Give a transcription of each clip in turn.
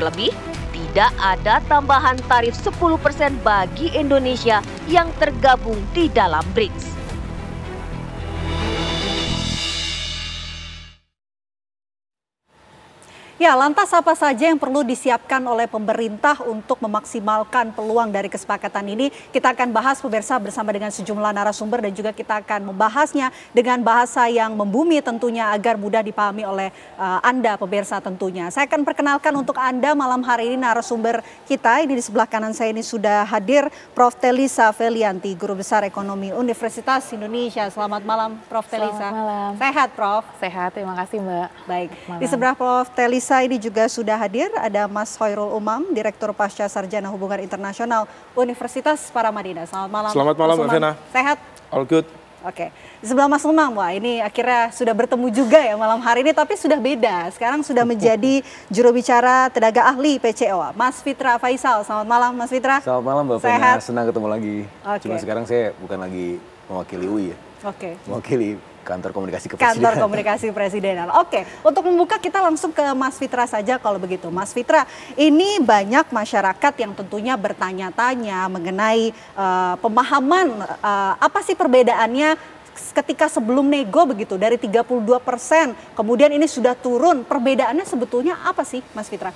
Terlebih, tidak ada tambahan tarif 10% bagi Indonesia yang tergabung di dalam BRICS. Ya, lantas apa saja yang perlu disiapkan oleh pemerintah untuk memaksimalkan peluang dari kesepakatan ini? Kita akan bahas pemirsa bersama dengan sejumlah narasumber dan juga kita akan membahasnya dengan bahasa yang membumi tentunya agar mudah dipahami oleh Anda pemirsa tentunya. Saya akan perkenalkan untuk Anda malam hari ini narasumber kita. Ini di sebelah kanan saya ini sudah hadir Prof. Telisa Felianti, Guru Besar Ekonomi Universitas Indonesia. Selamat malam Prof. Telisa. Selamat malam. Sehat Prof? Sehat, terima kasih Mbak. Baik, Malam. di sebelah Prof. Telisa ini juga sudah hadir, ada Mas Hoirul Umam, Direktur Pasca Sarjana Hubungan Internasional Universitas Paramadina. Selamat malam. Selamat malam Mbak Vena. Sehat? All good. Oke, di sebelah Mas Umam, wah ini akhirnya sudah bertemu juga ya malam hari ini, tapi sudah beda. Sekarang sudah menjadi juru bicara tenaga ahli PCO, Mas Fitra Faisal. Selamat malam Mas Fitra. Selamat malam Mbak Vena, senang ketemu lagi. Cuma sekarang saya bukan lagi mewakili UI ya. Oke. Mewakili Kantor Komunikasi Kepresidenan. Kantor Komunikasi Presidenan. Oke, untuk membuka kita langsung ke Mas Fitra saja kalau begitu. Mas Fitra, ini banyak masyarakat yang tentunya bertanya-tanya mengenai pemahaman apa sih perbedaannya ketika sebelum nego begitu dari 32%, kemudian ini sudah turun. Perbedaannya sebetulnya apa sih Mas Fitra?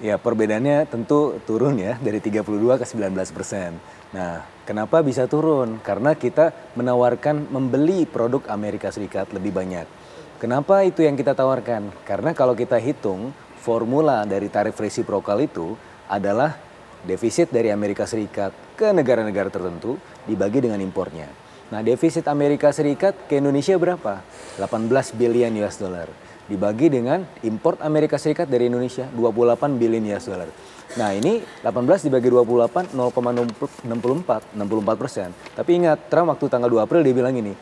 Ya, perbedaannya tentu turun ya dari 32 ke 19%. Nah, kenapa bisa turun? Karena kita menawarkan membeli produk Amerika Serikat lebih banyak. Kenapa itu yang kita tawarkan? Karena kalau kita hitung formula dari tarif resiprokal itu adalah defisit dari Amerika Serikat ke negara-negara tertentu dibagi dengan impornya. Nah, defisit Amerika Serikat ke Indonesia berapa? 18 billion US dollar. Dibagi dengan import Amerika Serikat dari Indonesia 28 billion US dollar. Nah ini 18 dibagi 28 0,64%. Tapi ingat Trump waktu tanggal 2 April dia bilang ini,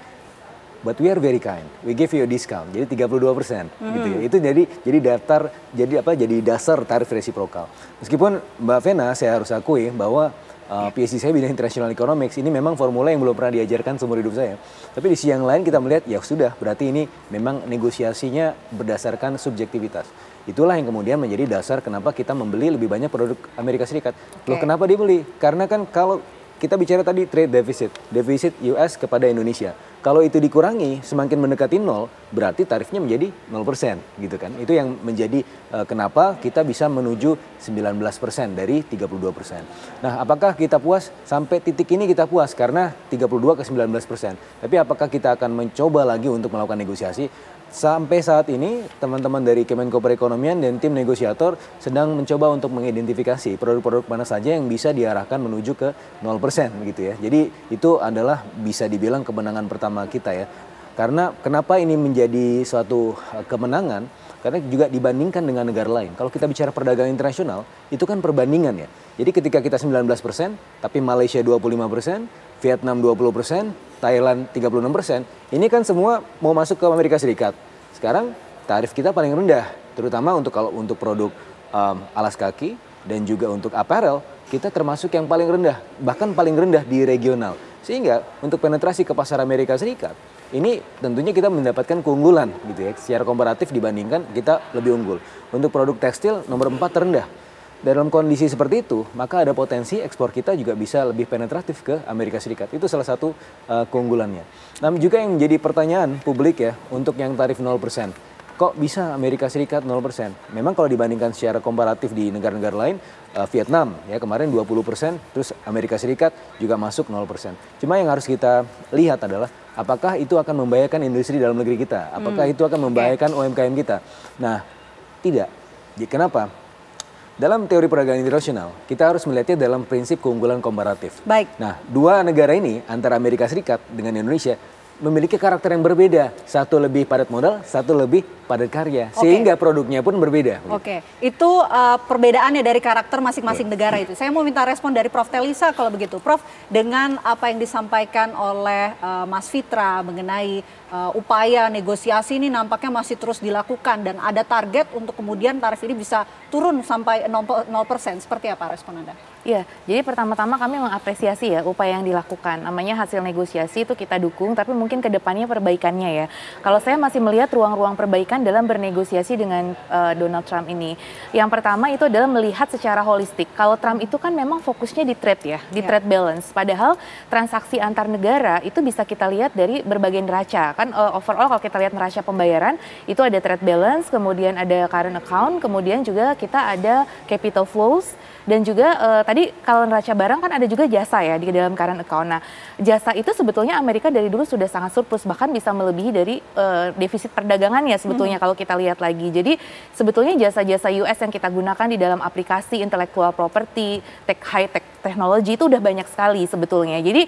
but we are very kind, we give you a discount, jadi 32%. Gitu ya. Itu jadi dasar tarif resiprokal. Meskipun Mbak Vena saya harus akui bahwa PhD saya bidang International Economics, ini memang formula yang belum pernah diajarkan seumur hidup saya. Tapi di sisi yang lain kita melihat ya sudah, berarti ini memang negosiasinya berdasarkan subjektivitas. Itulah yang kemudian menjadi dasar kenapa kita membeli lebih banyak produk Amerika Serikat. Loh kenapa dibeli? Karena kan kalau kita bicara tadi trade deficit, defisit US kepada Indonesia. Kalau itu dikurangi semakin mendekati 0, berarti tarifnya menjadi 0% gitu kan. Itu yang menjadi kenapa kita bisa menuju 19% dari 32%. Nah, apakah kita puas? Sampai titik ini kita puas karena 32 ke 19%. Tapi apakah kita akan mencoba lagi untuk melakukan negosiasi? Sampai saat ini teman-teman dari Kemenko Perekonomian dan tim negosiator sedang mencoba untuk mengidentifikasi produk-produk mana saja yang bisa diarahkan menuju ke 0% gitu ya. Jadi itu adalah bisa dibilang kemenangan pertama kita ya. Karena kenapa ini menjadi suatu kemenangan? Karena juga dibandingkan dengan negara lain. Kalau kita bicara perdagangan internasional, itu kan perbandingan ya. Jadi ketika kita 19%, tapi Malaysia 25%, Vietnam 20%, Thailand 36%, ini kan semua mau masuk ke Amerika Serikat. Sekarang tarif kita paling rendah, terutama untuk produk alas kaki dan juga untuk apparel, kita termasuk yang paling rendah, bahkan paling rendah di regional. Sehingga untuk penetrasi ke pasar Amerika Serikat, ini tentunya kita mendapatkan keunggulan gitu ya. Secara komparatif dibandingkan kita lebih unggul. Untuk produk tekstil nomor 4 terendah. Dalam kondisi seperti itu, maka ada potensi ekspor kita juga bisa lebih penetratif ke Amerika Serikat. Itu salah satu keunggulannya. Namun juga yang menjadi pertanyaan publik ya, untuk yang tarif 0%. Kok bisa Amerika Serikat 0%? Memang kalau dibandingkan secara komparatif di negara-negara lain, Vietnam ya kemarin 20%, terus Amerika Serikat juga masuk 0%. Cuma yang harus kita lihat adalah apakah itu akan membahayakan industri dalam negeri kita? Apakah itu akan membahayakan UMKM kita? Nah, tidak. Kenapa? Dalam teori perdagangan internasional, kita harus melihatnya dalam prinsip keunggulan komparatif. Baik. Nah, dua negara ini antara Amerika Serikat dengan Indonesia memiliki karakter yang berbeda. Satu lebih padat modal, satu lebih padat karya. Sehingga produknya pun berbeda. Oke, itu perbedaannya dari karakter masing-masing negara itu. Saya mau minta respon dari Prof. Telisa kalau begitu. Prof, dengan apa yang disampaikan oleh Mas Fitra mengenai upaya negosiasi ini nampaknya masih terus dilakukan. Dan ada target untuk kemudian tarif ini bisa turun sampai 0%. Seperti apa respon Anda? Iya, jadi pertama-tama kami mengapresiasi ya upaya yang dilakukan. Namanya hasil negosiasi itu kita dukung, tapi mungkin ke depannya perbaikannya ya. Kalau saya masih melihat ruang-ruang perbaikan lakukan dalam bernegosiasi dengan Donald Trump ini. Yang pertama itu adalah melihat secara holistik. Kalau Trump itu kan memang fokusnya di trade ya, di trade balance. Padahal transaksi antar negara itu bisa kita lihat dari berbagai neraca. Kan overall kalau kita lihat neraca pembayaran itu ada trade balance, kemudian ada current account, kemudian juga kita ada capital flows. Dan juga tadi kalau neraca barang kan ada juga jasa ya di dalam current account. Nah, jasa itu sebetulnya Amerika dari dulu sudah sangat surplus, bahkan bisa melebihi dari defisit perdagangannya sebetulnya kalau kita lihat lagi. Jadi sebetulnya jasa-jasa US yang kita gunakan di dalam aplikasi intellectual property, high tech teknologi itu udah banyak sekali sebetulnya. Jadi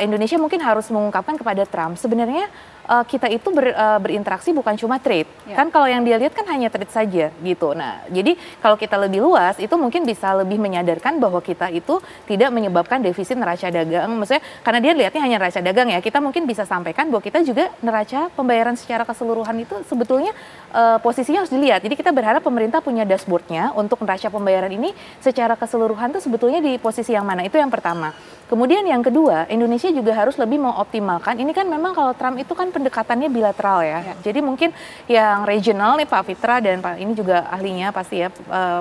Indonesia mungkin harus mengungkapkan kepada Trump sebenarnya kita itu berinteraksi bukan cuma trade. Kan kalau yang dia lihat kan hanya trade saja gitu. Nah, jadi kalau kita lebih luas itu mungkin bisa lebih menyadarkan bahwa kita itu tidak menyebabkan defisit neraca dagang. Maksudnya karena dia lihatnya hanya neraca dagang ya, kita mungkin bisa sampaikan bahwa kita juga neraca pembayaran secara keseluruhan itu sebetulnya posisinya harus dilihat. Jadi kita berharap pemerintah punya dashboardnya untuk neraca pembayaran ini secara keseluruhan itu sebetulnya di posisi yang mana. Itu yang pertama. Kemudian yang kedua, Indonesia juga harus lebih mengoptimalkan. Ini kan memang kalau Trump itu kan pendekatannya bilateral ya. Jadi mungkin yang regional nih Pak Fitra dan Pak ini juga ahlinya pasti ya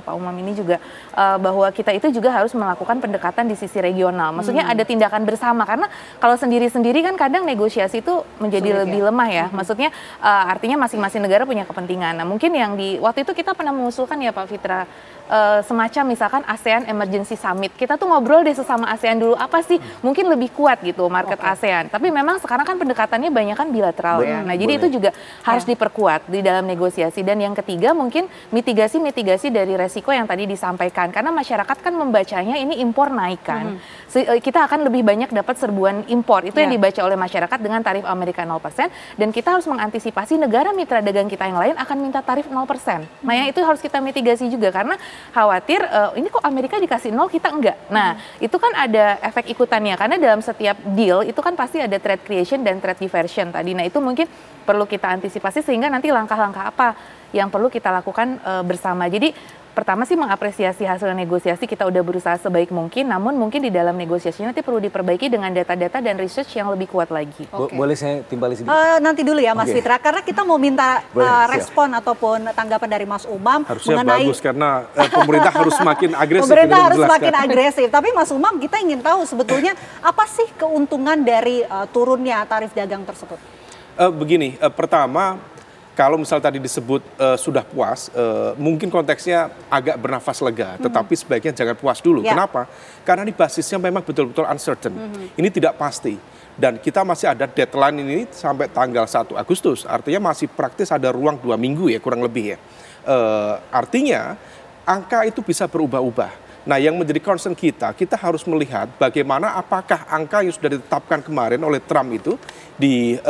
Pak Umam ini juga bahwa kita itu juga harus melakukan pendekatan di sisi regional. Maksudnya ada tindakan bersama karena kalau sendiri-sendiri kan kadang negosiasi itu menjadi lebih lemah ya. Maksudnya artinya masing-masing negara punya kepentingan. Nah, mungkin yang di waktu itu kita pernah mengusulkan ya Pak Fitra semacam misalkan ASEAN Emergency Summit. Kita tuh ngobrol deh sesama ASEAN dulu apa sih mungkin lebih kuat gitu market ASEAN. Tapi memang sekarang kan pendekatannya banyak kan bilateral ya. Nah, jadi itu juga harus diperkuat di dalam negosiasi. Dan yang ketiga mungkin mitigasi dari resiko yang tadi disampaikan. Karena masyarakat kan membacanya ini impor naik kan. Kita akan lebih banyak dapat serbuan impor. Itu yang dibaca oleh masyarakat dengan tarif Amerika 0%. Dan kita harus mengantisipasi negara mitra dagang kita yang lain akan minta tarif 0%. Nah, yang itu harus kita mitigasi juga karena khawatir ini kok Amerika dikasih 0 kita enggak. Nah, itu kan ada efek ikutannya karena dalam setiap deal itu kan pasti ada trade creation dan trade diversion tadi. Nah, itu mungkin perlu kita antisipasi sehingga nanti langkah-langkah apa yang perlu kita lakukan bersama. Jadi pertama sih mengapresiasi hasil negosiasi, kita udah berusaha sebaik mungkin, namun mungkin di dalam negosiasi nanti perlu diperbaiki dengan data-data dan research yang lebih kuat lagi. Boleh saya timpali sedikit? Nanti dulu ya Mas Fitra, karena kita mau minta respon ataupun tanggapan dari Mas Umam harusnya mengenai bagus karena pemerintah harus semakin agresif. Pemerintah harus semakin agresif. Tapi Mas Umam, kita ingin tahu sebetulnya apa sih keuntungan dari turunnya tarif dagang tersebut? Begini, pertama kalau misal tadi disebut sudah puas, mungkin konteksnya agak bernafas lega, tetapi sebaiknya jangan puas dulu. Kenapa? Karena ini basisnya memang betul-betul uncertain. Ini tidak pasti. Dan kita masih ada deadline ini sampai tanggal 1 Agustus. Artinya masih praktis ada ruang 2 minggu ya, kurang lebih ya. Artinya angka itu bisa berubah-ubah. Nah, yang menjadi concern kita harus melihat bagaimana apakah angka yang sudah ditetapkan kemarin oleh Trump itu di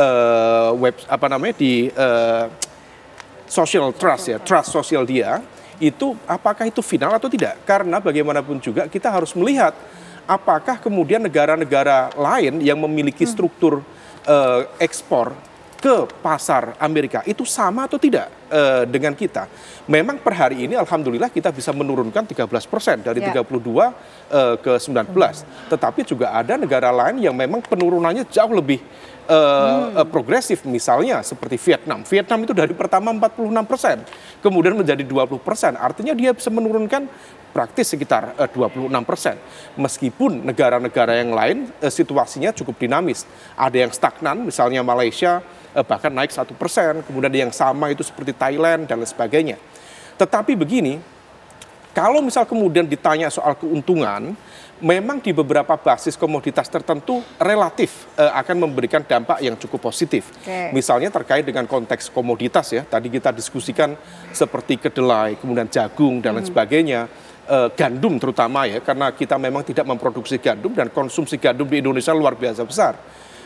social trust ya, trust sosial dia itu apakah itu final atau tidak? Karena bagaimanapun juga kita harus melihat apakah kemudian negara-negara lain yang memiliki struktur ekspor ke pasar Amerika itu sama atau tidak dengan kita. Memang per hari ini alhamdulillah kita bisa menurunkan 13% dari 32 ke 19. Tetapi juga ada negara lain yang memang penurunannya jauh lebih progresif, misalnya seperti Vietnam. Vietnam itu dari pertama 46%, kemudian menjadi 20%. Artinya dia bisa menurunkan praktis sekitar 26%. Meskipun negara-negara yang lain situasinya cukup dinamis. Ada yang stagnan, misalnya Malaysia bahkan naik 1%, kemudian yang sama itu seperti Thailand dan lain sebagainya. Tetapi begini, kalau misal kemudian ditanya soal keuntungan, memang di beberapa basis komoditas tertentu relatif akan memberikan dampak yang cukup positif. Misalnya terkait dengan konteks komoditas ya, tadi kita diskusikan seperti kedelai, kemudian jagung dan lain sebagainya. Gandum terutama ya, karena kita memang tidak memproduksi gandum dan konsumsi gandum di Indonesia luar biasa besar.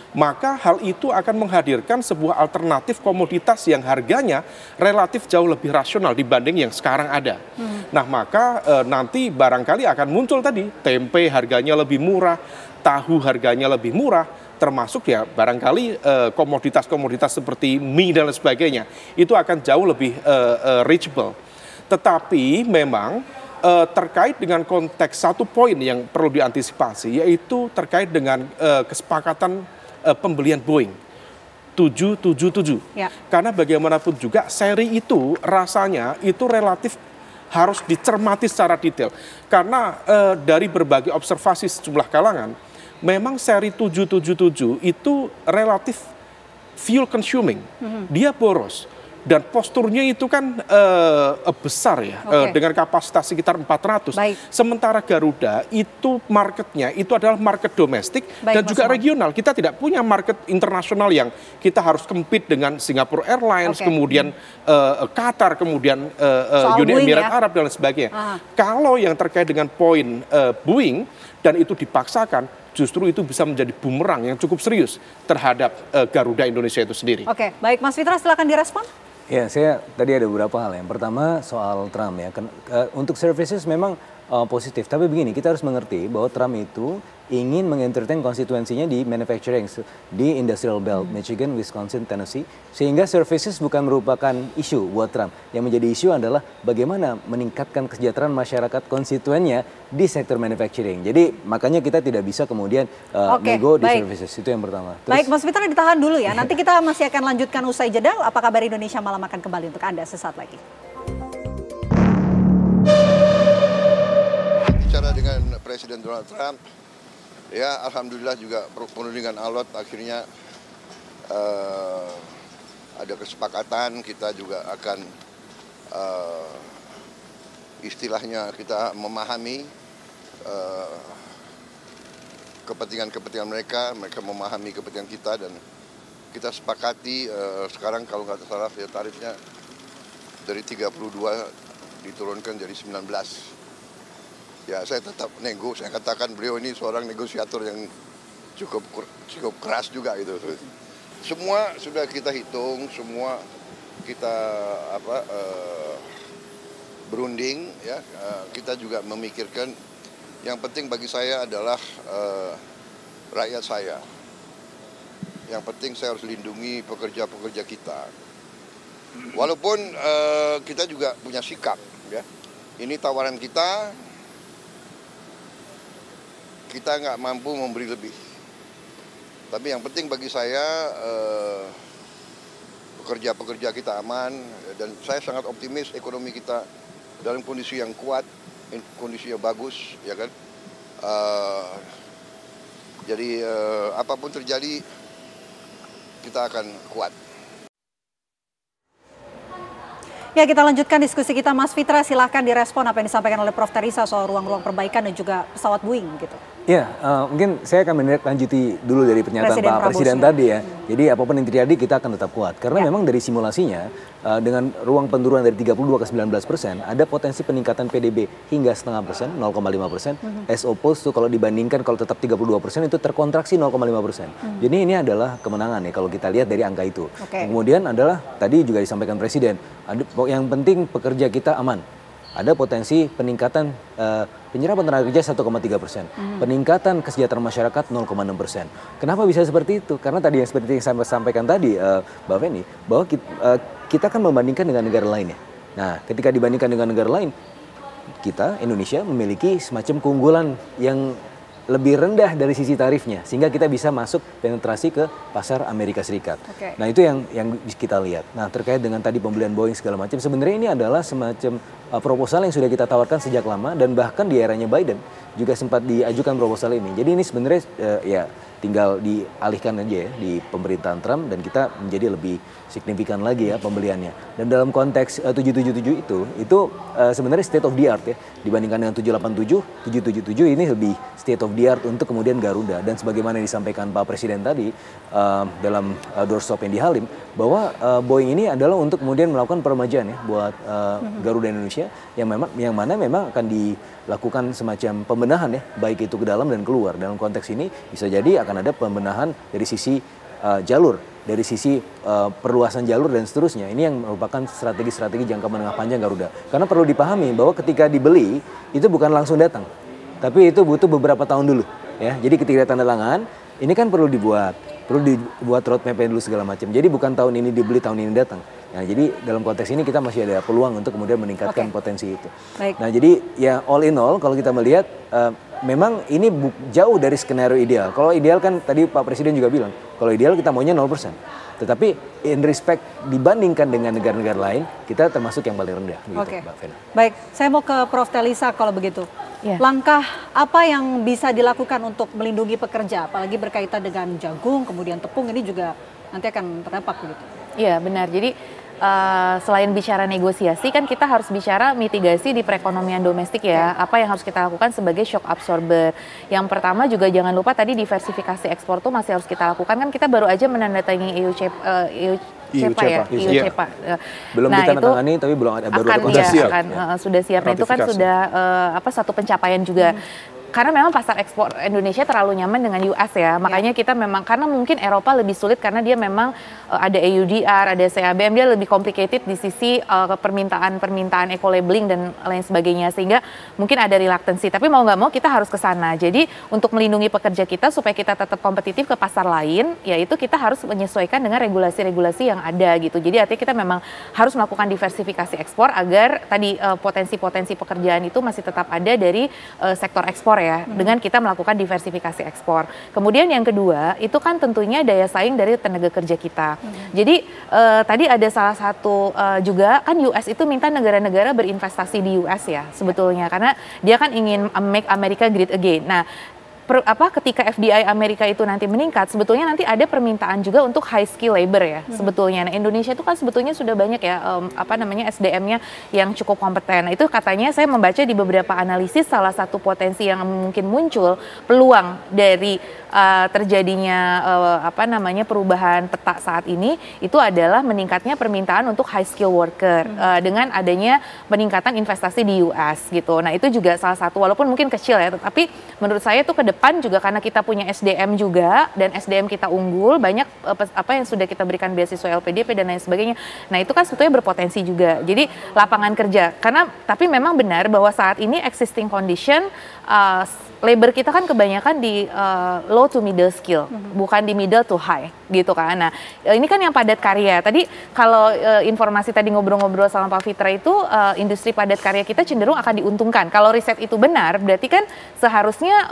Maka hal itu akan menghadirkan sebuah alternatif komoditas yang harganya relatif jauh lebih rasional dibanding yang sekarang ada. Nah, maka nanti barangkali akan muncul tadi tempe harganya lebih murah, tahu harganya lebih murah, termasuk ya barangkali komoditas-komoditas seperti mie dan lain sebagainya. Itu akan jauh lebih reachable. Tetapi memang terkait dengan konteks satu poin yang perlu diantisipasi, yaitu terkait dengan kesepakatan pembelian Boeing. 777. Ya. Karena bagaimanapun juga seri itu rasanya itu relatif harus dicermati secara detail. Karena dari berbagai observasi sejumlah kalangan, memang seri 777 itu relatif fuel consuming. Dia boros. Dan posturnya itu kan besar ya, dengan kapasitas sekitar 400. Baik. Sementara Garuda itu marketnya itu adalah market domestik dan juga regional. Kita tidak punya market internasional yang kita harus compete dengan Singapore Airlines, kemudian Qatar, kemudian Uni Emirat Arab dan lain sebagainya. Kalau yang terkait dengan poin Boeing dan itu dipaksakan, justru itu bisa menjadi bumerang yang cukup serius terhadap Garuda Indonesia itu sendiri. Oke, baik Mas Fitra, silakan direspon. Ya, saya tadi ada beberapa hal. Yang pertama soal Trump ya. Untuk services memang positif, tapi begini, kita harus mengerti bahwa Trump itu ingin mengentertain konstituensinya di manufacturing, di industrial belt, Michigan, Wisconsin, Tennessee, sehingga services bukan merupakan isu buat Trump. Yang menjadi isu adalah bagaimana meningkatkan kesejahteraan masyarakat konstituennya di sektor manufacturing. Jadi makanya kita tidak bisa kemudian nego di services, itu yang pertama. Terus, baik, Mas Fitra ditahan dulu ya, nanti kita masih akan lanjutkan usai jeda. Apa kabar Indonesia malam akan kembali untuk Anda sesaat lagi. Bicara dengan Presiden Donald Trump, ya alhamdulillah juga penuh dengan alot, akhirnya ada kesepakatan. Kita juga akan istilahnya kita memahami kepentingan mereka memahami kepentingan kita, dan kita sepakati sekarang kalau nggak salah ya tarifnya dari 32 diturunkan jadi 19. Ya, saya tetap nego. Saya katakan beliau ini seorang negosiator yang cukup keras juga itu. Semua sudah kita hitung, semua kita berunding ya. Kita juga memikirkan yang penting bagi saya adalah rakyat saya. Yang penting saya harus lindungi pekerja-pekerja kita. Walaupun kita juga punya sikap ya. Ini tawaran kita nggak mampu memberi lebih. Tapi yang penting bagi saya pekerja-pekerja kita aman, dan saya sangat optimis ekonomi kita dalam kondisi yang kuat, kondisi yang bagus, ya kan. Jadi apapun terjadi kita akan kuat. Ya, kita lanjutkan diskusi kita. Mas Fitra, silahkan direspon apa yang disampaikan oleh Prof. Terisa soal ruang-ruang perbaikan dan juga pesawat Boeing gitu. Ya, mungkin saya akan menindaklanjuti dulu dari pernyataan Pak Presiden tadi ya. Jadi apapun yang terjadi kita akan tetap kuat. Karena memang dari simulasinya dengan ruang penurunan dari 32 ke 19%, ada potensi peningkatan PDB hingga 0,5%, 0,5%. As opposed to kalau dibandingkan kalau tetap 32% itu terkontraksi 0,5%. Jadi ini adalah kemenangan ya kalau kita lihat dari angka itu. Kemudian adalah tadi juga disampaikan Presiden, yang penting pekerja kita aman. Ada potensi peningkatan penyerapan tenaga kerja 1,3%, peningkatan kesejahteraan masyarakat 0,6%. Kenapa bisa seperti itu? Karena tadi yang seperti yang saya sampaikan tadi, Mbak Feni, bahwa kita kan membandingkan dengan negara lain ya. Nah, ketika dibandingkan dengan negara lain, kita Indonesia memiliki semacam keunggulan yang lebih rendah dari sisi tarifnya, sehingga kita bisa masuk penetrasi ke pasar Amerika Serikat. Nah, itu yang kita lihat. Nah, terkait dengan tadi pembelian Boeing segala macam, sebenarnya ini adalah semacam proposal yang sudah kita tawarkan sejak lama, dan bahkan di eranya Biden juga sempat diajukan proposal ini. Jadi ini sebenarnya ya tinggal dialihkan aja ya di pemerintahan Trump, dan kita menjadi lebih signifikan lagi ya pembeliannya. Dan dalam konteks 777 itu sebenarnya state of the art ya, dibandingkan dengan 787, 777 ini lebih state of the art untuk kemudian Garuda. Dan sebagaimana disampaikan Pak Presiden tadi dalam doorstop yang di Halim, bahwa Boeing ini adalah untuk kemudian melakukan peremajaan ya buat Garuda Indonesia, yang mana memang akan dilakukan semacam pembenahan ya, baik itu ke dalam dan keluar. Dalam konteks ini bisa jadi akan ada pembenahan dari sisi jalur, dari sisi perluasan jalur dan seterusnya. Ini yang merupakan strategi-strategi jangka menengah panjang Garuda. Karena perlu dipahami bahwa ketika dibeli itu bukan langsung datang, tapi itu butuh beberapa tahun dulu ya. Jadi ketika tanda tangan ini kan perlu dibuat roadmap dulu segala macam. Jadi bukan tahun ini dibeli, tahun ini datang. Nah, jadi dalam konteks ini kita masih ada peluang untuk kemudian meningkatkan potensi itu. Baik. Nah, jadi ya all in all kalau kita melihat memang ini jauh dari skenario ideal. Kalau ideal kan tadi Pak Presiden juga bilang, kalau ideal kita maunya 0%. Tetapi in respect dibandingkan dengan negara-negara lain, kita termasuk yang paling rendah. Gitu, Oke. Mbak Vena. Baik, saya mau ke Prof. Telisa kalau begitu. Ya. Langkah apa yang bisa dilakukan untuk melindungi pekerja, apalagi berkaitan dengan jagung, kemudian tepung, ini juga nanti akan terdampak begitu. Iya benar, jadi selain bicara negosiasi kan kita harus bicara mitigasi di perekonomian domestik ya. Apa yang harus kita lakukan sebagai shock absorber. Yang pertama juga jangan lupa tadi diversifikasi ekspor tuh masih harus kita lakukan. Kan kita baru aja menandatangani EU CEPA ya, EU CEPA. Belum ditandatangani tapi belum ada baru ada kondisi. Sudah siap. Nah, itu kan sudah satu pencapaian juga. Karena memang pasar ekspor Indonesia terlalu nyaman dengan US ya, makanya kita memang, karena mungkin Eropa lebih sulit karena dia memang ada EUDR, ada CABM, dia lebih complicated di sisi permintaan eco-labeling dan lain sebagainya, sehingga mungkin ada reluctancy, tapi mau nggak mau kita harus ke sana. Jadi untuk melindungi pekerja kita supaya kita tetap kompetitif ke pasar lain, yaitu kita harus menyesuaikan dengan regulasi-regulasi yang ada gitu. Jadi artinya kita memang harus melakukan diversifikasi ekspor agar tadi potensi-potensi pekerjaan itu masih tetap ada dari sektor ekspor ya, dengan kita melakukan diversifikasi ekspor. Kemudian yang kedua, itu kan tentunya daya saing dari tenaga kerja kita. Jadi tadi ada salah satu juga kan US itu minta negara-negara berinvestasi di US ya sebetulnya, karena dia kan ingin make America great again. Nah, ketika FDI Amerika itu nanti meningkat, sebetulnya nanti ada permintaan juga untuk high skill labor ya sebetulnya. Nah, Indonesia itu kan sebetulnya sudah banyak ya SDM-nya yang cukup kompeten. Nah, itu katanya saya membaca di beberapa analisis salah satu potensi yang mungkin muncul peluang dari terjadinya perubahan peta saat ini itu adalah meningkatnya permintaan untuk high skill worker dengan adanya peningkatan investasi di US gitu. Nah, itu juga salah satu, walaupun mungkin kecil ya, tapi menurut saya itu ke depan juga karena kita punya SDM juga dan SDM kita unggul, banyak yang sudah kita berikan beasiswa LPDP dan lain sebagainya. Nah, itu kan sebetulnya berpotensi juga. Jadi lapangan kerja, tapi memang benar bahwa saat ini existing condition labor kita kan kebanyakan di low to middle skill, bukan di middle to high gitu kan. Nah, ini kan yang padat karya. Tadi kalau informasi tadi ngobrol-ngobrol sama Pak Fitra itu industri padat karya kita cenderung akan diuntungkan. Kalau riset itu benar, berarti kan seharusnya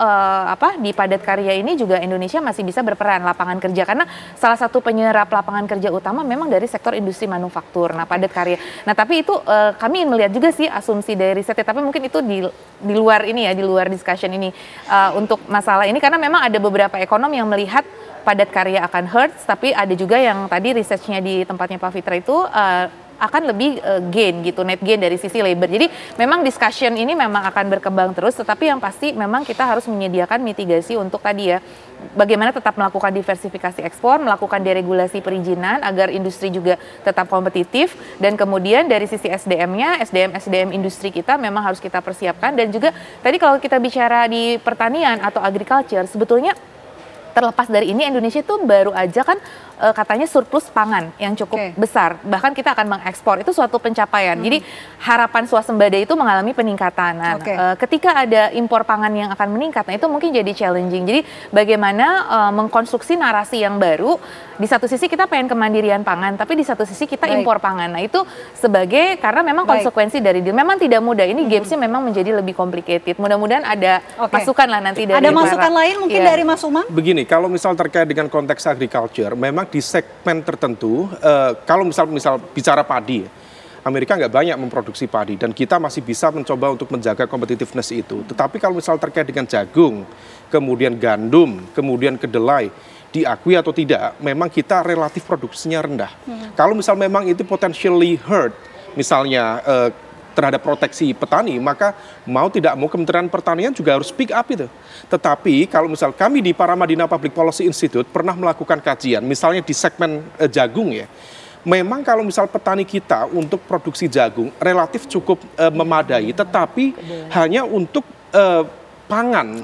di padat karya ini juga Indonesia masih bisa berperan lapangan kerja, karena salah satu penyerap lapangan kerja utama memang dari sektor industri manufaktur. Nah, padat karya. Nah, tapi itu kami melihat juga sih asumsi dari risetnya, tapi mungkin itu di luar ini ya, di luar discussion ini untuk masalah ini, karena memang ada beberapa ekonom yang melihat padat karya akan hurts, tapi ada juga yang tadi researchnya di tempatnya Pak Fitra itu akan lebih gain gitu, net gain dari sisi labor. Jadi memang discussion ini memang akan berkembang terus, tetapi yang pasti memang kita harus menyediakan mitigasi untuk tadi ya, bagaimana tetap melakukan diversifikasi ekspor, melakukan deregulasi perizinan agar industri juga tetap kompetitif, dan kemudian dari sisi SDM-nya, SDM industri kita memang harus kita persiapkan. Dan juga tadi kalau kita bicara di pertanian atau agriculture, sebetulnya terlepas dari ini Indonesia itu baru aja kan katanya surplus pangan yang cukup besar, bahkan kita akan mengekspor, itu suatu pencapaian. Jadi harapan swasembada itu mengalami peningkatan. Nah, ketika ada impor pangan yang akan meningkat, nah itu mungkin jadi challenging. Jadi bagaimana mengkonstruksi narasi yang baru, di satu sisi kita pengen kemandirian pangan, tapi di satu sisi kita impor pangan. Nah, itu sebagai, karena memang konsekuensi dari deal memang tidak mudah. Ini gamesnya memang menjadi lebih complicated. Mudah-mudahan ada masukan lah nanti dari masukan lain mungkin dari Mas Umam. Begini, kalau misal terkait dengan konteks agriculture, memang di segmen tertentu, kalau misal bicara padi, Amerika nggak banyak memproduksi padi dan kita masih bisa mencoba untuk menjaga competitiveness itu. Tetapi kalau misal terkait dengan jagung, kemudian gandum, kemudian kedelai, diakui atau tidak, memang kita relatif produksinya rendah. Kalau misal memang itu potentially hurt, misalnya terhadap proteksi petani, maka mau tidak mau Kementerian Pertanian juga harus speak up itu. Tetapi kalau misal kami di Paramadina Public Policy Institute pernah melakukan kajian, misalnya di segmen jagung ya, memang kalau misal petani kita untuk produksi jagung relatif cukup memadai, tetapi hanya untuk pangan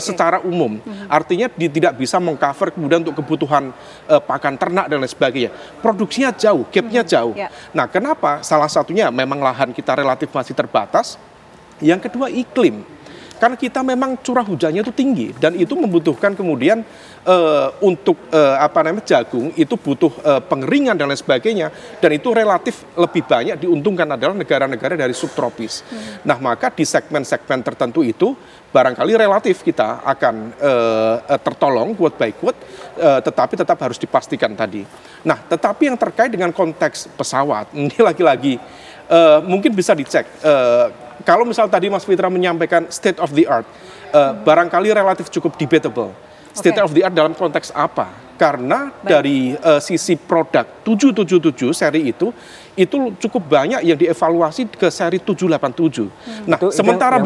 secara umum, artinya tidak bisa mengcover kemudian untuk kebutuhan pakan ternak dan lain sebagainya. Produksinya jauh, gapnya jauh. Nah, kenapa? Salah satunya memang lahan kita relatif masih terbatas. Yang kedua iklim. Karena kita memang curah hujannya itu tinggi dan itu membutuhkan kemudian untuk jagung itu butuh pengeringan dan lain sebagainya, dan itu relatif lebih banyak diuntungkan adalah negara-negara dari subtropis. Nah, maka di segmen-segmen tertentu itu barangkali relatif kita akan tertolong quote by quote, tetapi tetap harus dipastikan tadi. Nah, tetapi yang terkait dengan konteks pesawat, ini lagi-lagi mungkin bisa dicek. Kalau misal tadi Mas Fitra menyampaikan state of the art, barangkali relatif cukup debatable. State of the art dalam konteks apa? Karena dari sisi produk 777 seri itu cukup banyak yang dievaluasi ke seri 787. Nah, sementara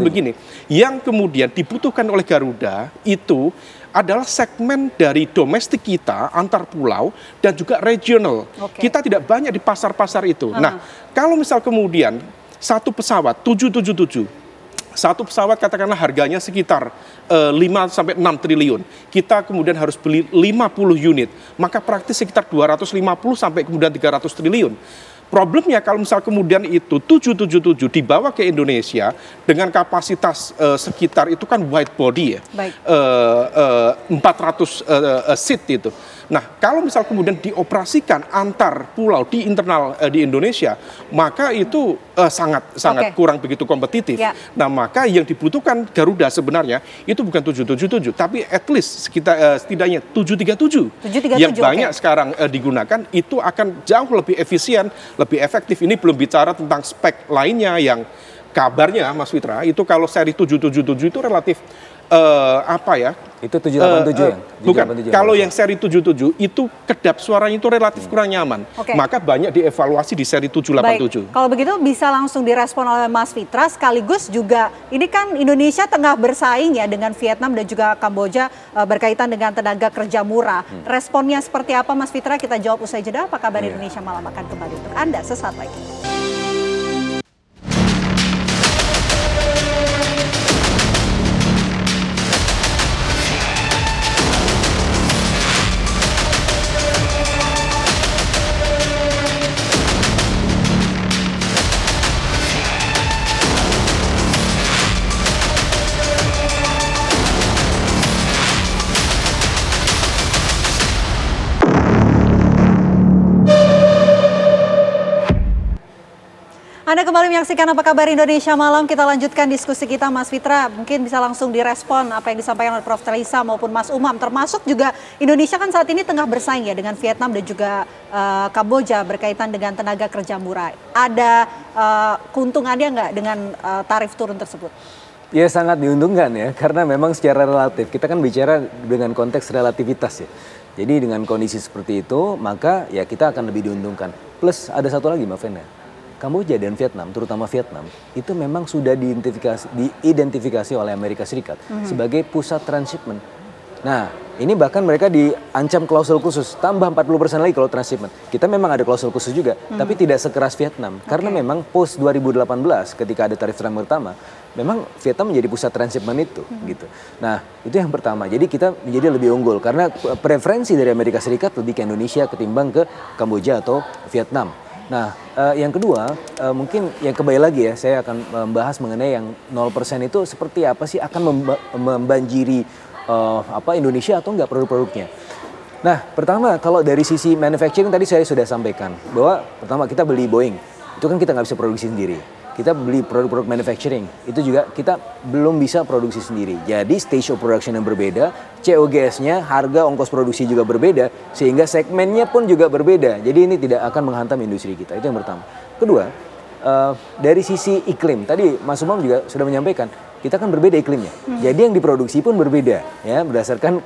begini, yang kemudian dibutuhkan oleh Garuda itu adalah segmen dari domestik kita, antar pulau, dan juga regional. Kita tidak banyak di pasar-pasar itu. Nah, kalau misal kemudian satu pesawat 777, satu pesawat katakanlah harganya sekitar 5 sampai 6 triliun. Kita kemudian harus beli 50 unit, maka praktis sekitar 250 sampai kemudian 300 triliun. Problemnya kalau misal kemudian itu 777 dibawa ke Indonesia dengan kapasitas sekitar itu kan wide body ya, 400 seat itu. Nah, kalau misal kemudian dioperasikan antar pulau di internal di Indonesia, maka itu sangat kurang begitu kompetitif. Nah, maka yang dibutuhkan Garuda sebenarnya itu bukan 777, tapi at least setidaknya 737 yang banyak sekarang digunakan, itu akan jauh lebih efisien, lebih efektif. Ini belum bicara tentang spek lainnya yang kabarnya Mas Fitra itu kalau seri 777 itu relatif itu 787 ya? Bukan, kalau yang seri 77 itu kedap suaranya itu relatif kurang nyaman. Maka banyak dievaluasi di seri 787. Baik, kalau begitu bisa langsung direspon oleh Mas Fitra, sekaligus juga ini kan Indonesia tengah bersaing ya dengan Vietnam dan juga Kamboja berkaitan dengan tenaga kerja murah. Responnya seperti apa Mas Fitra? Kita jawab usai jeda. Apa kabar Indonesia Malam akan kembali untuk Anda sesaat lagi. Anda kembali menyaksikan Apa Kabar Indonesia Malam. Kita lanjutkan diskusi kita, Mas Fitra. Mungkin bisa langsung direspon apa yang disampaikan oleh Prof. Telisa maupun Mas Umam. Termasuk juga Indonesia kan saat ini tengah bersaing ya dengan Vietnam dan juga Kamboja berkaitan dengan tenaga kerja murah. Ada keuntungannya nggak dengan tarif turun tersebut? Ya sangat diuntungkan ya, karena memang secara relatif, kita kan bicara dengan konteks relativitas ya. Jadi dengan kondisi seperti itu, maka ya kita akan lebih diuntungkan. Plus ada satu lagi Mbak Vena. Kamboja dan Vietnam, terutama Vietnam, itu memang sudah diidentifikasi oleh Amerika Serikat sebagai pusat transshipment. Nah, ini bahkan mereka diancam klausul khusus, tambah 40% lagi kalau transshipment. Kita memang ada klausul khusus juga, tapi tidak sekeras Vietnam. Karena memang post 2018 ketika ada tarif Trump pertama, memang Vietnam menjadi pusat transshipment itu. Gitu. Nah, itu yang pertama. Jadi kita menjadi lebih unggul karena preferensi dari Amerika Serikat lebih ke Indonesia ketimbang ke Kamboja atau Vietnam. Nah, yang kedua, mungkin yang kembali lagi ya, saya akan membahas mengenai yang 0% itu seperti apa sih akan membanjiri Indonesia atau enggak produk-produknya. Nah, pertama kalau dari sisi manufacturing tadi saya sudah sampaikan bahwa pertama kita beli Boeing, itu kan kita nggak bisa produksi sendiri. Kita beli produk-produk manufacturing, itu juga kita belum bisa produksi sendiri. Jadi stage of production yang berbeda, COGS-nya, harga ongkos produksi juga berbeda, sehingga segmennya pun juga berbeda. Jadi ini tidak akan menghantam industri kita, itu yang pertama. Kedua, dari sisi iklim, tadi Mas Umam juga sudah menyampaikan, kita kan berbeda iklimnya. Jadi yang diproduksi pun berbeda, ya berdasarkan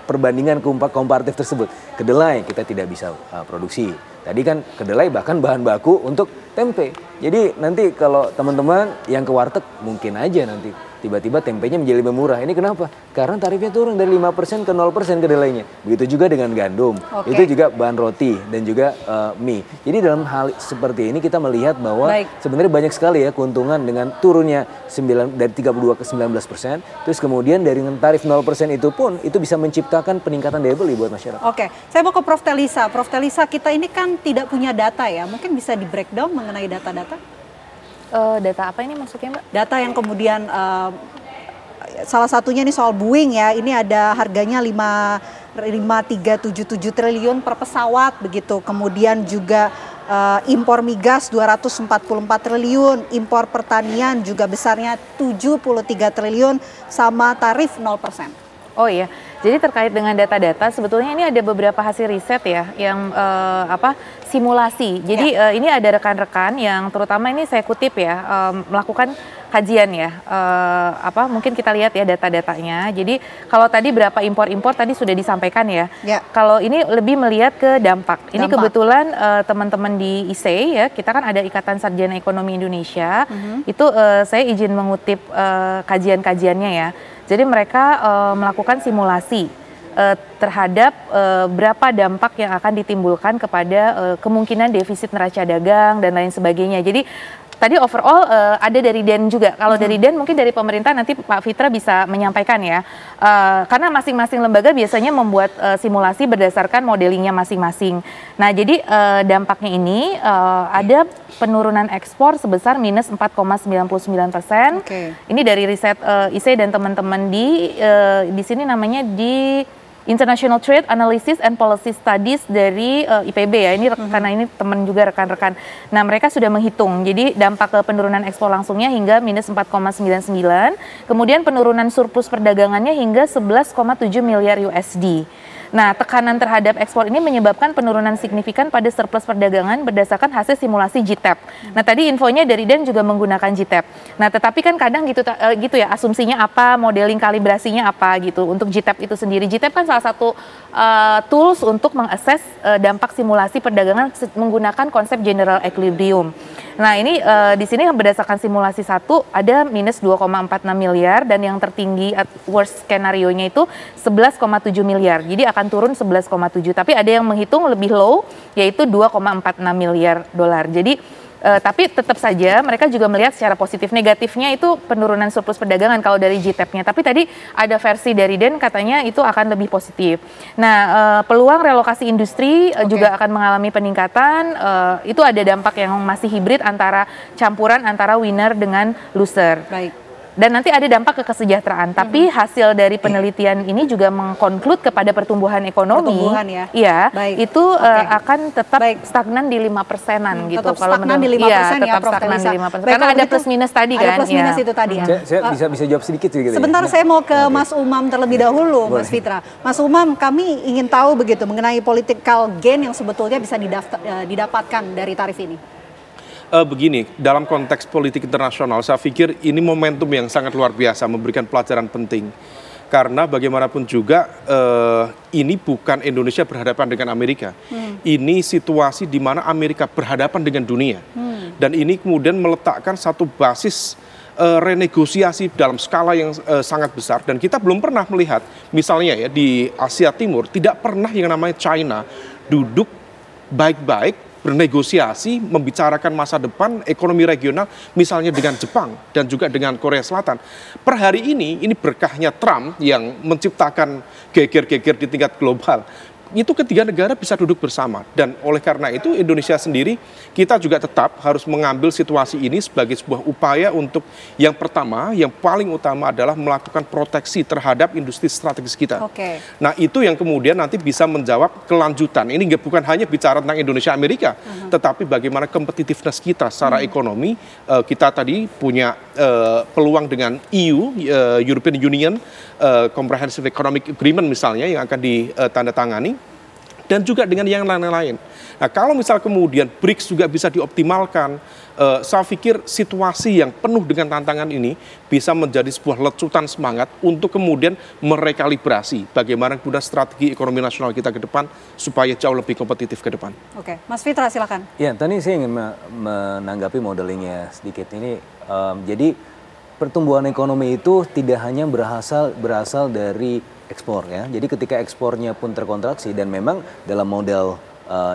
perbandingan komparatif tersebut. Kedelai kita tidak bisa produksi. Tadi kan kedelai bahkan bahan baku untuk tempe. Jadi nanti kalau teman-teman yang ke warteg mungkin aja nanti tiba-tiba tempenya menjadi lebih murah. Ini kenapa? Karena tarifnya turun dari 5% ke 0% kedelainya. Begitu juga dengan gandum. Itu juga bahan roti dan juga mie. Jadi dalam hal seperti ini kita melihat bahwa sebenarnya banyak sekali ya keuntungan dengan turunnya dari 32 ke 19%. Terus kemudian dari tarif 0% itu pun itu bisa menciptakan peningkatan daya beli buat masyarakat. Oke, saya mau ke Prof. Telisa. Prof. Telisa, kita ini kan tidak punya data ya. Mungkin bisa di breakdown mengenai data-data? Data apa ini maksudnya, Mbak? Data yang kemudian salah satunya ini soal Boeing ya, ini ada harganya 5,377 triliun per pesawat begitu. Kemudian juga impor migas 244 triliun, impor pertanian juga besarnya 73 triliun sama tarif 0%. Oh iya, jadi terkait dengan data-data sebetulnya ini ada beberapa hasil riset ya yang simulasi. Jadi ini ada rekan-rekan yang terutama ini saya kutip ya melakukan kajian ya. Mungkin kita lihat ya data-datanya. Jadi kalau tadi berapa impor-impor tadi sudah disampaikan ya. Kalau ini lebih melihat ke dampak. Ini kebetulan teman-teman di ISEI ya, kita kan ada Ikatan Sarjana Ekonomi Indonesia. Itu saya izin mengutip kajian-kajiannya ya. Jadi mereka melakukan simulasi terhadap berapa dampak yang akan ditimbulkan kepada kemungkinan defisit neraca dagang dan lain sebagainya. Jadi tadi overall ada dari DEN juga. Kalau dari DEN mungkin dari pemerintah nanti Pak Fitra bisa menyampaikan ya. Karena masing-masing lembaga biasanya membuat simulasi berdasarkan modelingnya masing-masing. Nah jadi dampaknya ini ada penurunan ekspor sebesar minus 4,99%. Ini dari riset ISEI dan teman-teman di sini namanya di International Trade Analysis and Policy Studies dari IPB ya, ini karena ini teman juga rekan-rekan. Nah mereka sudah menghitung, jadi dampak ke penurunan ekspor langsungnya hingga minus 4,99, kemudian penurunan surplus perdagangannya hingga 11,7 miliar USD. Nah, tekanan terhadap ekspor ini menyebabkan penurunan signifikan pada surplus perdagangan berdasarkan hasil simulasi GTAP. Nah, tadi infonya dari DEN juga menggunakan GTAP. Nah, tetapi kan kadang gitu ya, asumsinya apa, modeling kalibrasinya apa gitu untuk GTAP itu sendiri. GTAP kan salah satu tools untuk mengakses dampak simulasi perdagangan menggunakan konsep general equilibrium. Nah, ini di sini berdasarkan simulasi 1 ada minus 2,46 miliar dan yang tertinggi worst skenario-nya itu 11,7 miliar. Jadi akan turun 11,7. Tapi ada yang menghitung lebih low yaitu 2,46 miliar dolar. Jadi tapi tetap saja mereka juga melihat secara positif. Negatifnya itu penurunan surplus perdagangan kalau dari GTAP-nya. Tapi tadi ada versi dari DEN katanya itu akan lebih positif. Nah, peluang relokasi industri juga akan mengalami peningkatan. Itu ada dampak yang masih hibrid antara campuran antara winner dengan loser. Dan nanti ada dampak ke kesejahteraan. Tapi hasil dari penelitian ini juga mengkonklud kepada pertumbuhan ekonomi. Iya, itu akan tetap stagnan di 5%-an gitu. Tetap kalau stagnan di 5% ya, Prof. Stagnan di 5%. Karena ada plus minus tadi kan. Ada plus minus itu tadi ya. Saya bisa jawab sedikit gitu. Sebentar saya mau ke Mas Umam terlebih dahulu, Mas Fitra. Mas Umam, kami ingin tahu begitu mengenai political gain yang sebetulnya bisa didapatkan dari tarif ini. Begini, dalam konteks politik internasional, saya pikir ini momentum yang sangat luar biasa, memberikan pelajaran penting. Karena bagaimanapun juga ini bukan Indonesia berhadapan dengan Amerika. Ini situasi di mana Amerika berhadapan dengan dunia. Dan ini kemudian meletakkan satu basis renegosiasi dalam skala yang sangat besar. Dan kita belum pernah melihat, misalnya ya di Asia Timur, tidak pernah yang namanya China duduk baik-baik, bernegosiasi, membicarakan masa depan ekonomi regional, misalnya dengan Jepang dan juga dengan Korea Selatan. Per hari ini berkahnya Trump yang menciptakan geger-geger di tingkat global. Itu ketiga negara bisa duduk bersama. Dan oleh karena itu Indonesia sendiri, kita juga tetap harus mengambil situasi ini sebagai sebuah upaya untuk yang pertama, yang paling utama adalah melakukan proteksi terhadap industri strategis kita. Nah itu yang kemudian nanti bisa menjawab kelanjutan. Ini bukan hanya bicara tentang Indonesia-Amerika, tetapi bagaimana competitiveness kita secara ekonomi. Kita tadi punya peluang dengan EU, European Union, Comprehensive Economic Agreement misalnya yang akan ditandatangani. Dan juga dengan yang lain-lain. Nah, kalau misal kemudian BRICS juga bisa dioptimalkan, saya pikir situasi yang penuh dengan tantangan ini bisa menjadi sebuah lecutan semangat untuk kemudian merekalibrasi bagaimana kemudian strategi ekonomi nasional kita ke depan supaya jauh lebih kompetitif ke depan. Oke, Mas Fitra silakan. Ya, tadi saya ingin menanggapi modelingnya sedikit ini. Jadi pertumbuhan ekonomi itu tidak hanya berasal dari ekspor ya. Jadi ketika ekspornya pun terkontraksi dan memang dalam model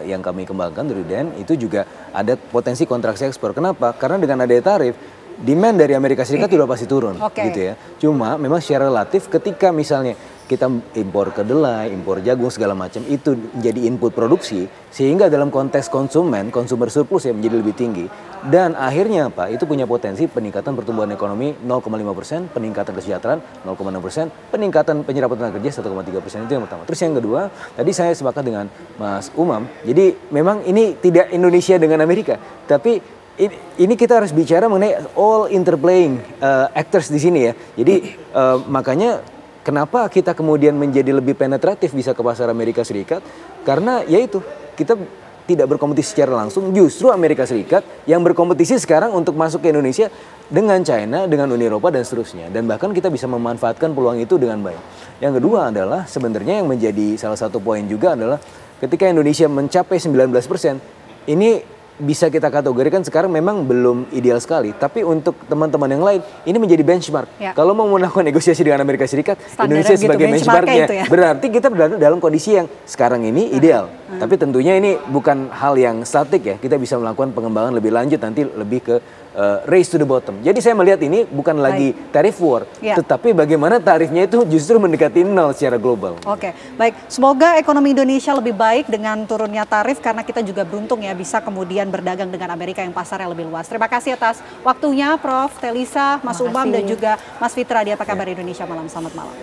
yang kami kembangkan dari DEN itu juga ada potensi kontraksi ekspor. Kenapa? Karena dengan adanya tarif, demand dari Amerika Serikat sudah pasti turun gitu ya. Cuma memang secara relatif ketika misalnya kita impor kedelai, impor jagung segala macam itu menjadi input produksi sehingga dalam konteks consumer surplus ya menjadi lebih tinggi dan akhirnya apa itu punya potensi peningkatan pertumbuhan ekonomi 0,5%, peningkatan kesejahteraan 0,6%, peningkatan penyerapan tenaga kerja 1,3%. Itu yang pertama. Terus yang kedua, tadi saya sepakat dengan Mas Umam. Jadi memang ini tidak Indonesia dengan Amerika, tapi ini kita harus bicara mengenai all interplaying actors di sini ya. Jadi makanya kenapa kita kemudian menjadi lebih penetratif bisa ke pasar Amerika Serikat? Karena yaitu kita tidak berkompetisi secara langsung, justru Amerika Serikat yang berkompetisi sekarang untuk masuk ke Indonesia dengan China, dengan Uni Eropa dan seterusnya. Dan bahkan kita bisa memanfaatkan peluang itu dengan baik. Yang kedua adalah sebenarnya yang menjadi salah satu poin juga adalah ketika Indonesia mencapai 19%, ini bisa kita kategorikan sekarang memang belum ideal sekali. Tapi untuk teman-teman yang lain, ini menjadi benchmark. Ya. Kalau mau melakukan negosiasi dengan Amerika Serikat, Indonesia gitu, sebagai benchmarknya. Ya. Berarti kita berada dalam kondisi yang sekarang ini ideal. Tapi tentunya ini bukan hal yang statik ya. Kita bisa melakukan pengembangan lebih lanjut nanti lebih ke race to the bottom. Jadi saya melihat ini bukan lagi tarif war, tetapi bagaimana tarifnya itu justru mendekati nol secara global. Oke, baik. Semoga ekonomi Indonesia lebih baik dengan turunnya tarif karena kita juga beruntung ya bisa kemudian berdagang dengan Amerika yang pasarnya lebih luas. Terima kasih atas waktunya Prof. Telisa, Mas Umam dan juga Mas Fitra di Apa Kabar Indonesia Malam. Selamat malam.